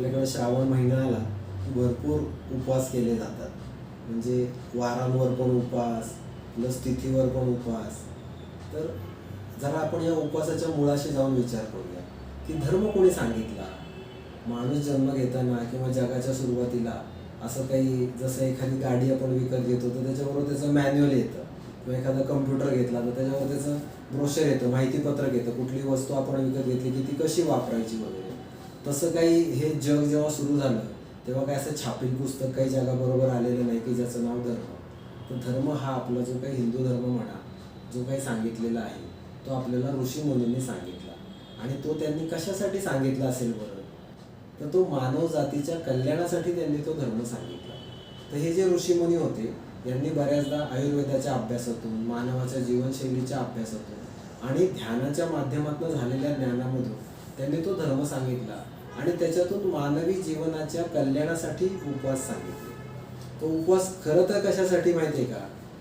आपल्याकडे श्रावण महिना आला की भरपूर उपवास केले जातात. म्हणजे वारांवर पण उपवास प्लस तिथीवर पण उपवास. तर जरा आपण या उपवासाच्या मुळाशी जाऊन विचार करूया की धर्म कोणी सांगितला. माणूस जन्म घेताना किंवा जगाच्या सुरुवातीला असं काही, जसं एखादी गाडी आपण विकत घेतो तर त्याच्याबरोबर त्याचं मॅन्युअल येतं, किंवा एखादा कम्प्युटर घेतला तर त्याच्यावर त्याचं ब्रोशर येतं, माहितीपत्रक येतं, कुठली वस्तू आपण विकत घेतली की ती कशी वापरायची वगैरे. तसं काही हे जग जेव्हा सुरू झालं तेव्हा काय असं छापील पुस्तक काही जगाबरोबर आलेलं नाही की ज्याचं नाव धर्म. तर धर्म हा आपला जो काही हिंदू धर्म म्हणा, जो काही सांगितलेला आहे तो आपल्याला ऋषीमुनींनी सांगितला. आणि तो त्यांनी कशासाठी सांगितला असेल बरं, तर तो मानव जातीच्या कल्याणासाठी त्यांनी तो धर्म सांगितला. तर हे जे ऋषीमुनी होते यांनी बऱ्याचदा आयुर्वेदाच्या अभ्यासातून, मानवाच्या जीवनशैलीच्या अभ्यासातून आणि ध्यानाच्या माध्यमातून झालेल्या ज्ञानामधून त्यांनी तो धर्म सांगितला. आणि त्याच्यातून मानवी जीवनाच्या कल्याणासाठी उपवास सांगितले. तो उपवास खरं तर कशासाठी माहिती आहे का,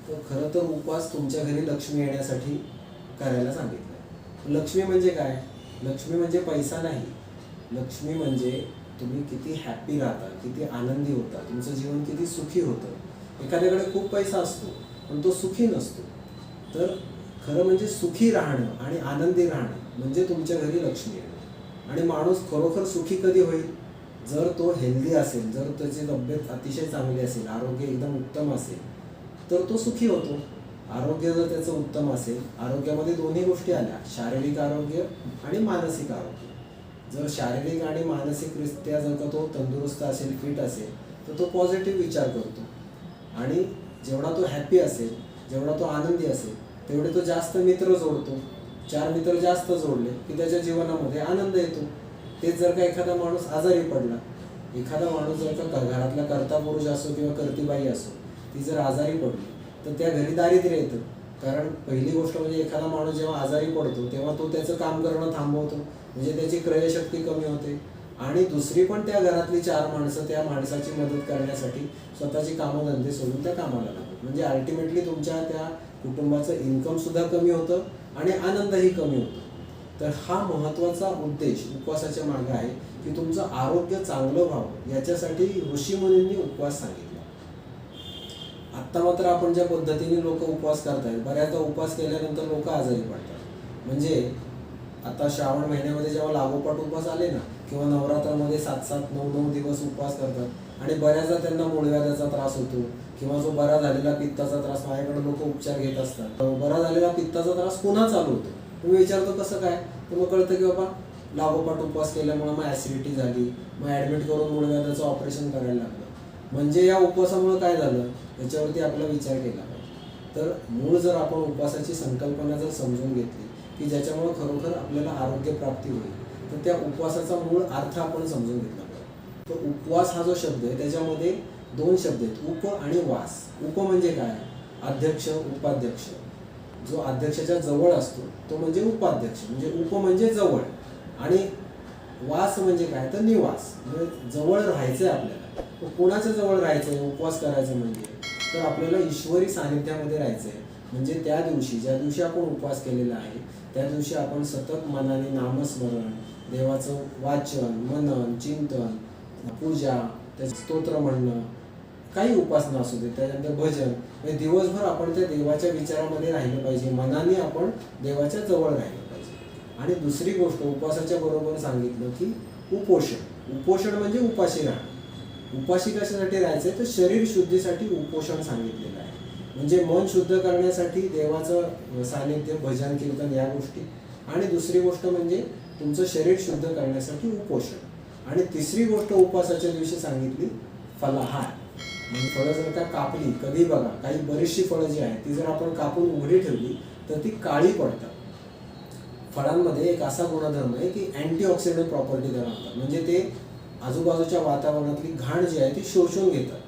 तो खरं तर उपवास तुमच्या घरी लक्ष्मी येण्यासाठी करायला सांगितलं. लक्ष्मी म्हणजे काय? लक्ष्मी म्हणजे पैसा नाही. लक्ष्मी म्हणजे तुम्ही किती हॅप्पी राहता, किती आनंदी होता, तुमचं जीवन किती सुखी होतं. एखाद्याकडे खूप पैसा असतो पण तो सुखी नसतो. तर खरं म्हणजे सुखी राहणं आणि आनंदी राहणं म्हणजे तुमच्या घरी लक्ष्मी येणं. आणि माणूस खरोखर सुखी कधी होईल? जर तो हेल्दी असेल, जर त्याची तब्येत अतिशय चांगली असेल, आरोग्य एकदम उत्तम असेल तर तो सुखी होतो. आरोग्य जर त्याचं उत्तम असेल, आरोग्यामध्ये दोन्ही गोष्टी आल्या, शारीरिक आरोग्य आणि मानसिक आरोग्य. जर शारीरिक आणि मानसिकरित्या जर का तो तंदुरुस्त असेल, फिट असेल तर तो पॉझिटिव्ह विचार करतो. आणि जेवढा तो हॅप्पी असेल, जेवढा तो आनंदी असेल तेवढे तो जास्त मित्र जोडतो. 4 मित्र जास्त जोडले की त्याच्या जीवनामध्ये आनंद येतो. तेच जर का एखादा माणूस आजारी पडला, एखादा माणूस जर का घरातला कर्ता पुरुष असो किंवा कर्तीबाई असो, ती जर आजारी पडली तर त्या घरी दारिद्र्य येतं. कारण पहिली गोष्ट म्हणजे एखादा माणूस जेव्हा आजारी पडतो तेव्हा तो त्याचं काम करणं थांबवतो, म्हणजे त्याची क्रयशक्ती कमी होते. आणि दुसरी पण त्या घरातली 4 माणसं त्या माणसाची मदत करण्यासाठी स्वतःची कामधंदे सोडून त्या कामाला लागतात. म्हणजे अल्टिमेटली तुमच्या त्या कुटुंबाचं इन्कम सुद्धा कमी होतं आणि आनंदही कमी होतो. तर हा महत्त्वाचा उद्देश उपवासाच्या मागे आहे की तुमचं आरोग्य चांगलं व्हावं, याच्यासाठी ऋषीमुनींनी उपवास सांगितला. आत्ता मात्र आपण ज्या पद्धतीने लोक उपवास करतायत, बऱ्याचदा उपवास केल्यानंतर लोक आजारी पडतात. म्हणजे आता श्रावण महिन्यामध्ये जेव्हा लागोपाठ उपवास आले ना, किंवा नवरात्रामध्ये 7-7, 9-9 दिवस उपवास करतात आणि बऱ्याचदा त्यांना मूळव्याधाचा त्रास होतो, किंवा जो बरा झालेला पित्ताचा त्रास, माझ्याकडे लोक उपचार घेत असतात, बरा झालेला पित्ताचा त्रास पुन्हा चालू होतो. तुम्ही विचारतो कसं काय, तर मग कळतं की बाबा लागोपाठ उपवास केल्यामुळे मग ॲसिडिटी झाली, मग ॲडमिट करून मूळव्याधाचं ऑपरेशन करायला लागलं. म्हणजे या उपवासामुळे काय झालं याच्यावरती आपला विचार केला पाहिजे. तर मूळ जर आपण उपवासाची संकल्पना जर समजून घेतली की ज्याच्यामुळे खरोखर आपल्याला आरोग्य प्राप्ती होईल, तर त्या उपवासाचा मूळ अर्थ आपण समजून घेतला पाहिजे. तर उपवास हा जो शब्द आहे त्याच्यामध्ये 2 शब्द आहेत, उप आणि वास. उप म्हणजे काय? अध्यक्ष, उपाध्यक्ष. जो अध्यक्षाच्या जवळ असतो तो म्हणजे उपाध्यक्ष, म्हणजे उप म्हणजे जवळ. आणि वास म्हणजे काय? तर निवास, म्हणजे जवळ राहायचंय आपल्याला. कोणाच्या जवळ राहायचंय उपवास करायचं म्हणजे? तर आपल्याला ईश्वरी सानिध्यामध्ये राहायचंय. म्हणजे त्या दिवशी, ज्या दिवशी आपण उपवास केलेला आहे त्या दिवशी आपण सतत मनाने नामस्मरण, देवाचं वाचन, मनन, चिंतन, पूजा, त्याचं स्तोत्र म्हणणं, काही उपासना असू दे, त्याच्यानंतर भजन, म्हणजे दिवसभर आपण त्या देवाच्या विचारामध्ये राहिलं पाहिजे. मनाने आपण देवाच्या जवळ राहिलं पाहिजे. आणि दुसरी गोष्ट उपवासाच्या बरोबर सांगितलं की उपोषण. उपोषण म्हणजे उपाशी राहणं. उपाशी कशासाठी राहायचंय? तर शरीर शुद्धीसाठी उपोषण सांगितलेलं आहे. म्हणजे मन शुद्ध करण्यासाठी देवाचं सानिध्य, भजन, कीर्तन या गोष्टी. आणि दुसरी गोष्ट म्हणजे तुमचं शरीर शुद्ध करण्यासाठी उपोषण. आणि तिसरी गोष्ट उपवासाच्या दिवशी सांगितली फलाहार. म्हणजे फळं जर का कापली, कधी बघा काही बरीचशी फळं जी आहेत ती जर आपण कापून उघडी ठेवली तर ती काळी पडतात. फळांमध्ये एक असा गुणधर्म आहे की अँटीऑक्सिडंट प्रॉपर्टी त्याला म्हणतात. म्हणजे ते आजूबाजूच्या वातावरणातली घाण जी आहे ती शोषून घेतात.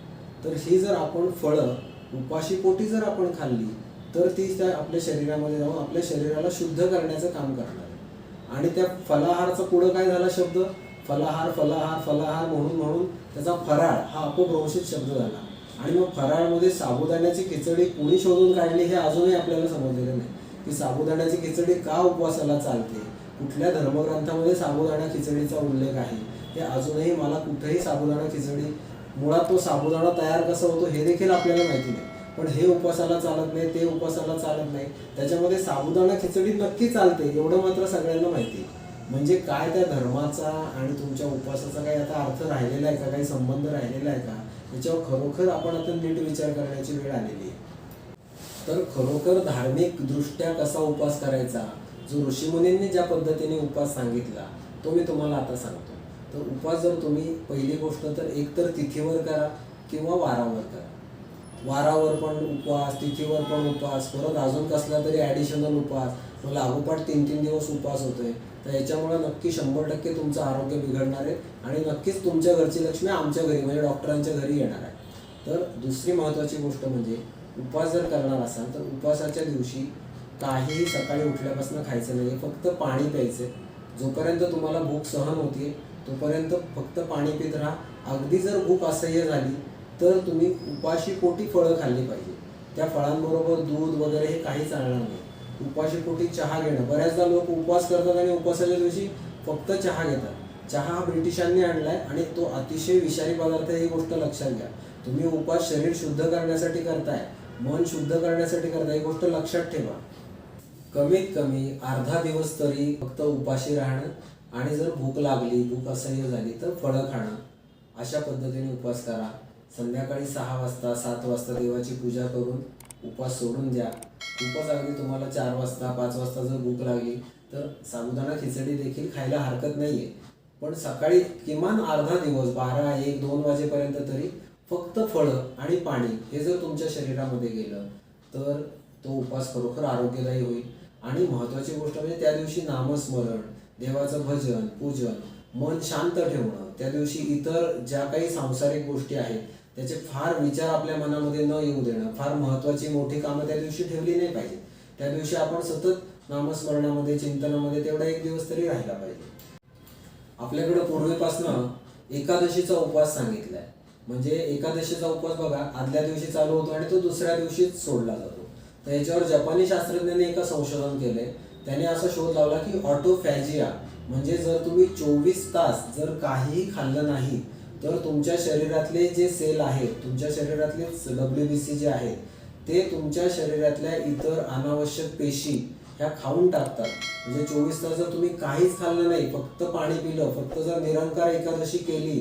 तर ही जर आपण फळं उपाशीपोटी जर आपण खाल्ली तर ती त्या आपल्या शरीरामध्ये जाऊन आपल्या शरीराला शुद्ध करण्याचं काम करणार आहे. आणि त्या फलाहारचा पुढं काय झाला शब्द? फलाहार, फलाहार, फलाहार म्हणून म्हणून त्याचा फराळ हा अपभ्रंशित शब्द झाला. आणि मग फराळमध्ये साबुदाण्याची खिचडी कोणी शोधून काढली हे अजूनही आपल्याला समजलेलं नाही की साबुदाण्याची खिचडी का उपवासाला चालते, कुठल्या धर्मग्रंथामध्ये साबुदाणा खिचडीचा उल्लेख आहे, हे अजूनही मला कुठेही साबुदाणा खिचडी, मुळात तो साबुदाणा तयार कसा होतो हे देखील आपल्याला माहिती नाही, पण हे उपवासाला चालत नाही, ते उपवासाला चालत नाही, त्याच्यामध्ये साबुदाणा खिचडी नक्की चालते एवढं मात्र सगळ्यांना माहिती आहे. म्हणजे काय त्या धर्माचा आणि तुमच्या उपवासाचा काही आता अर्थ राहिलेला आहे का, काही संबंध राहिलेला आहे का, याच्यावर खरोखर आपण आता नीट विचार करण्याची वेळ आलेली आहे. तर खरोखर धार्मिक दृष्ट्या कसा उपवास करायचा, जो ऋषीमुनींनी ज्या पद्धतीने उपवास सांगितला तो मी तुम्हाला आता सांगतो. तर उपवास जर तुम्ही, पहिली गोष्ट तर एकतर तिथीवर करा किंवा वारावर करा. वारावर पण उपवास, तिथीवर पण उपवास, परत अजून कसला तरी ॲडिशनल उपवास, मग लागोपाठ 3-3 दिवस उपवास होतोय, तर याच्यामुळे नक्की 100% तुमचं आरोग्य बिघडणार आहे आणि नक्कीच तुमच्या घरची लक्ष्मी आमच्या घरी म्हणजे डॉक्टरांच्या घरी येणार आहे. तर दुसरी महत्त्वाची गोष्ट म्हणजे उपवास जर करणार असाल तर उपवासाच्या दिवशी काहीही सकाळी उठल्यापासून खायचं नाही, फक्त पाणी प्यायचं. जोपर्यंत तुम्हाला भूक सहन होते तोपर्यंत फक्त पाणी पित राहा. अगदी जर भूक असह्य झाली तर तुम्ही उपाशी पोटी फळं खाल्ली पाहिजे. त्या फळांबरोबर दूध वगैरे हे काही चालणार नाही. उपाशी पोटी चहा घेणं, बऱ्याचदा लोक उपवास करतात आणि उपवासाच्या दिवशी फक्त चहा घेतात. चहा हा ब्रिटिशांनी आणलाय आणि तो अतिशय विषारी पदार्थ, ही गोष्ट लक्षात घ्या. तुम्ही उपवास शरीर शुद्ध करण्यासाठी करताय, मन शुद्ध करण्यासाठी करताय, ही गोष्ट लक्षात ठेवा. कमीत कमी अर्धा दिवस तरी फक्त उपाशी राहणं आणि जर भूक लागली, भूक असह्य झाली तर फळं खाणं, अशा पद्धतीने उपवास करा. संध्याकाळी 6 वाजता 7 वाजता देवाची पूजा करून उपवास सोडून द्या. उपवास अगदी तुम्हाला 4 वाजता 5 वाजता जर भूक लागली तर साबुदाणा खिचडी देखील खायला हरकत नाही आहे, पण सकाळी किमान अर्धा दिवस 12, 1, 2 वाजेपर्यंत तरी फक्त फळं आणि पाणी हे जर तुमच्या शरीरामध्ये गेलं तर तो उपवास खरोखर आरोग्यदायी होईल. आणि महत्त्वाची गोष्ट म्हणजे त्या दिवशी नामस्मरण, देवाचं भजन, पूजन, मन शांत ठेवणं. त्या दिवशी इतर ज्या काही सांसारिक गोष्टी आहेत त्याचे फार विचार आपल्या मनामध्ये न येऊ देणं. फार महत्त्वाची मोठी कामं त्या दिवशी ठेवली नाही पाहिजे. त्या दिवशी आपण सतत नामस्मरणामध्ये, चिंतनामध्ये तेवढा 1 दिवस तरी राहिला पाहिजे. आपल्याकडं पूर्वीपासनं एकादशीचा उपवास सांगितलाय. म्हणजे एकादशीचा उपवास बघा, आदल्या दिवशी चालू होतो आणि तो दुसऱ्या दिवशीच सोडला जातो. तर याच्यावर जपानी शास्त्रज्ञांनी एका संशोधन केलंय. त्याने असा शोध लावला की ऑटोफॅजिया म्हणजे जर तुम्ही 24 तास जर काहीही खाल्लं नाही तर तुमच्या शरीरातले जे सेल आहेत, तुमच्या शरीरातले WBC जे आहेत ते तुमच्या शरीरातल्या इतर अनावश्यक पेशी ह्या खाऊन टाकतात. म्हणजे 24 तास जर तुम्ही काहीच खाल्लं नाही, फक्त पाणी पिलं, फक्त जर निरंकार एकादशी केली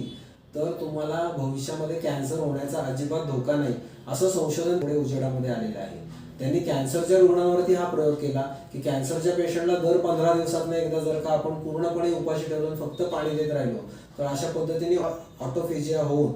तर तुम्हाला भविष्यामध्ये कॅन्सर होण्याचा अजिबात धोका नाही, असं संशोधन पुढे उजेडामध्ये आलेलं आहे. त्यांनी कॅन्सरच्या रुग्णांवरती हा प्रयोग केला की कॅन्सरच्या पेशंटला दर 15 दिवसातून एकदा जर का आपण पूर्णपणे उपाशी ठेवून फक्त पाणी देत राहिलो तर अशा पद्धतीने ऑटोफेजिया होऊन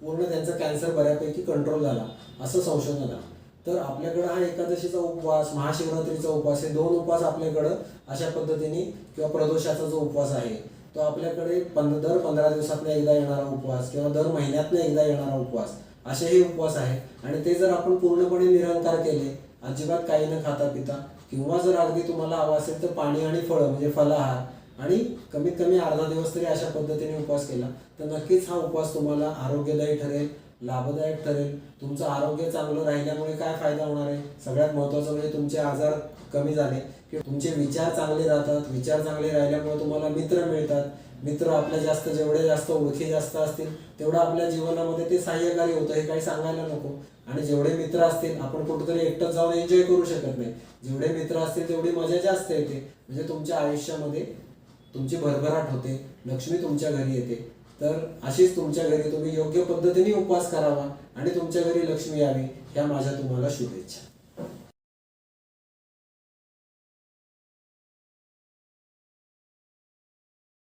पूर्ण त्यांचा कॅन्सर बऱ्यापैकी कंट्रोल झाला, असं संशोधन आहे. तर आपल्याकडं हा एकादशीचा उपवास, महाशिवरात्रीचा उपवास, हे 2 उपवास आपल्याकडं अशा पद्धतीने, किंवा प्रदोषाचा जो उपवास आहे तो आपल्याकडे दर 15 दिवसातून एकदा येणारा उपवास किंवा दर महिन्यातून एकदा येणारा उपवास, असे हे उपवास आहे. आणि ते जर आपण पूर्णपणे निरंकार केले, अजिबात काही न खाता पिता, किंवा जर अगदी तुम्हाला हवं असेल तर पाणी आणि फळं म्हणजे फलाहार, आणि कमीत कमी अर्धा दिवस तरी अशा पद्धतीने उपवास केला तर नक्कीच हा उपवास तुम्हाला आरोग्यदायी ठरेल, लाभदायक ठरेल. तुमचं आरोग्य चांगलं राहिल्यामुळे काय फायदा होणार आहे, सगळ्यात महत्त्वाचं म्हणजे तुमचे आजार कमी झाले की तुमचे विचार चांगले राहतात. विचार चांगले राहिल्यामुळे तुम्हाला मित्र मिळतात. मित्र आपल्या जेवढे जास्त ओळखी जास्त असतील तेवढं आपल्या जीवनामध्ये ते सहाय्यकारी होतं, हे काही सांगायला नको. आणि जेवढे मित्र असतील, आपण कुठेतरी एकटंच जाऊन एन्जॉय करू शकत नाही, जेवढे मित्र असतील तेवढी मजा जास्त येते. म्हणजे तुमच्या आयुष्यामध्ये तुमची भरभराट होते, लक्ष्मी तुमच्या घरी येते. तर अशीच तुमच्या घरी तुम्ही योग्य पद्धतीने उपवास करावा आणि तुमच्या घरी लक्ष्मी यावी, ह्या माझ्या तुम्हाला शुभेच्छा.